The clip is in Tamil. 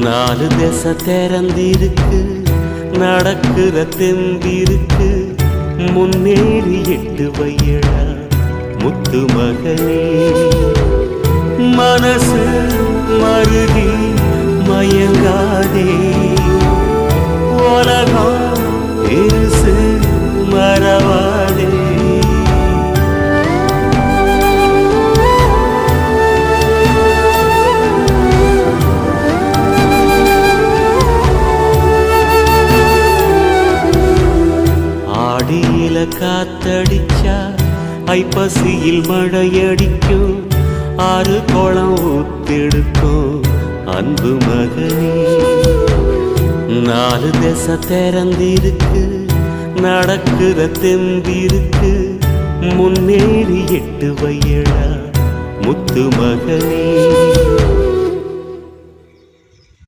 நாலு திசை திறந்திருக்கு, நடக்கிற தெம்பிருக்கு, முன்னேறி 8 வையடா முத்து மகனே. மனசு மருகி மயங்காதே, உலகம் இருசு மறவாதே. ஆடியில காத்தடிச்சா ஐப்பசியில் மழையடிக்கும், 6 குளம் ஊத்தெடுக்கும் அன்பு மகனே. 4 திசை திறந்திருக்கு, நடக்கிற தெம்பிருக்கு, முன்னேறி 8 வையடா முத்து மகனே.